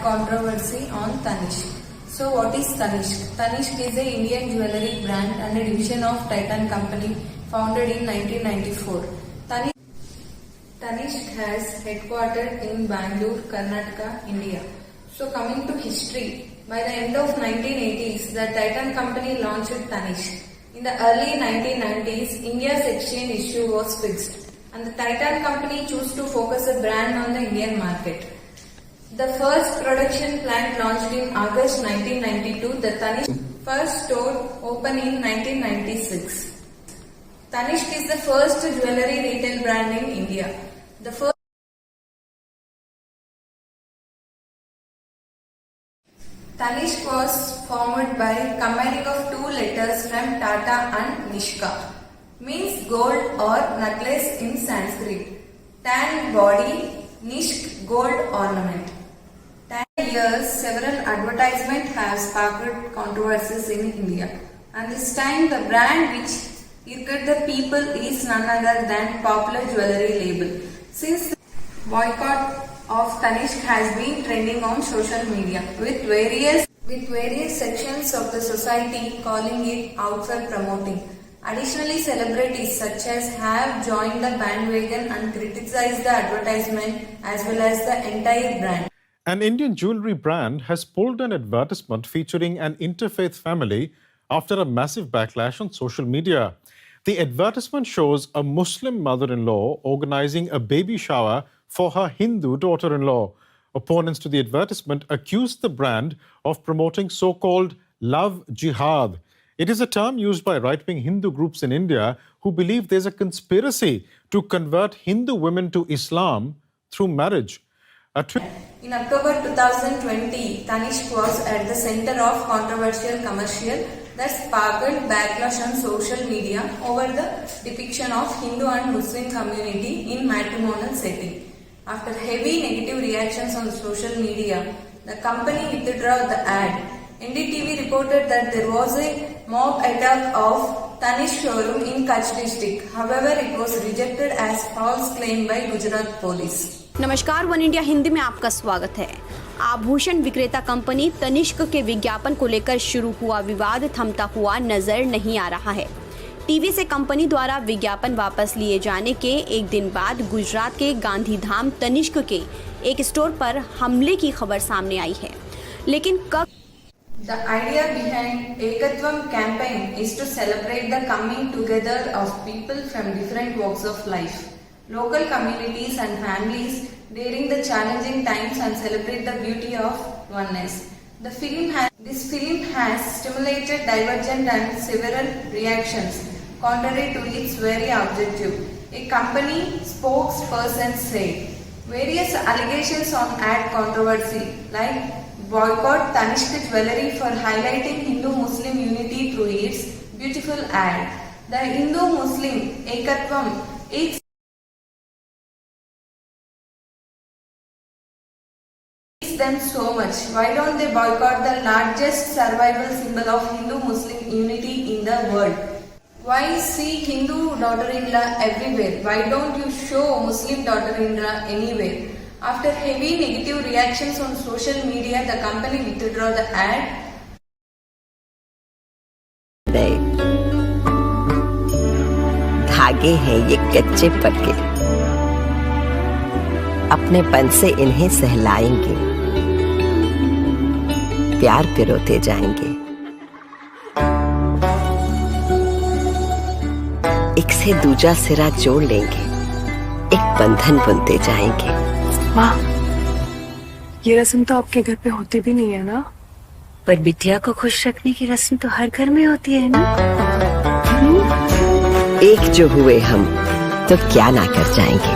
controversy on Tanishq. So what is Tanishq? Tanishq is an Indian jewellery brand and a division of Titan Company founded in 1994. Tanishq has headquartered in Bangalore, Karnataka, India. So coming to history, by the end of 1980s, the Titan Company launched Tanishq. In the early 1990s, India's exchange issue was fixed and the Titan Company chose to focus a brand on the Indian market. The first production plant launched in August 1992, the Tanishq first store opened in 1996. Tanishq is the first jewellery retail brand in India. Tanishq was formed by combining of two letters from Tata and Nishka, means gold or necklace in Sanskrit. Tan body, Nishk gold ornament. 10 years, several advertisements have sparked controversies in India. And this time the brand which irked the people is none other than popular jewellery label. Since the boycott of Tanishq has been trending on social media with various sections of the society calling it out for promoting. Additionally, celebrities such as have joined the bandwagon and criticized the advertisement as well as the entire brand. An Indian jewellery brand has pulled an advertisement featuring an interfaith family after a massive backlash on social media. The advertisement shows a Muslim mother-in-law organizing a baby shower for her Hindu daughter-in-law. Opponents to the advertisement accused the brand of promoting so-called love jihad. It is a term used by right-wing Hindu groups in India who believe there's a conspiracy to convert Hindu women to Islam through marriage. In October 2020, Tanishq was at the center of controversial commercial that sparked backlash on social media over the depiction of Hindu and Muslim community in matrimonial setting. After heavy negative reactions on social media, the company withdrew the ad. NDTV reported that there was a mob attack of Tanishq showroom in Kutch district. However, it was rejected as false claim by Gujarat police. नमस्कार, one India Hindi में आपका स्वागत है। आभूषण विक्रेता company Tanishq के विज्ञापन को लेकर शुरू हुआ विवाद थमता हुआ नजर नहीं आ रहा है। टीवी से कंपनी द्वारा विज्ञापन वापस लिए जाने के एक दिन बाद गुजरात के गांधीधाम तनिष्क के एक स्टोर पर हमले की खबर सामने आई है, लेकिन कब The idea behind Ekatvam campaign is to celebrate the coming together of people from different walks of life, local communities and families during the challenging times and celebrate the beauty of oneness. This film has stimulated divergent and several reactions, contrary to its very objective. A company spokesperson said, various allegations on ad controversy like boycott Tanishq jewellery for highlighting Hindu-Muslim unity through its beautiful ad. The Hindu-Muslim Ekatvam is them so much. Why don't they boycott the largest survival symbol of Hindu-Muslim unity in the world? Why see Hindu daughter-in-law everywhere? Why don't you show Muslim daughter-in-law anywhere? After heavy negative reactions on social media, the company withdrew the ad. धागे हैं ये कच्चे पक्के, अपनेपन से इन्हें सहलाएंगे, प्यार पिरोते जाएंगे, एक से दूजा सिरा जोड़ लेंगे, एक बंधन बुनते जाएंगे। माँ, ये रस्म तो आपके घर पे होती भी नहीं है ना? पर बिटिया को खुश रखने की रस्म तो हर घर में होती है ना? एक जो हुए हम तो क्या ना कर जाएंगे।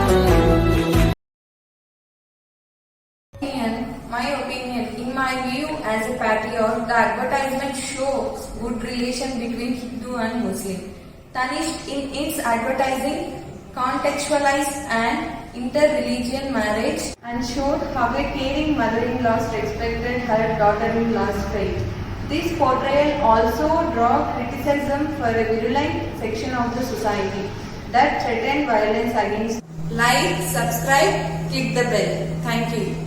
In my view, as a patriot, the advertisement shows good relation between Hindu and Muslim. Tanishq in its advertising contextualized an inter-religion marriage and showed how a caring mother-in-law respected her daughter-in-law's faith. This portrayal also drew criticism for a virulent section of the society that threatened violence against. Like, subscribe, click the bell. Thank you.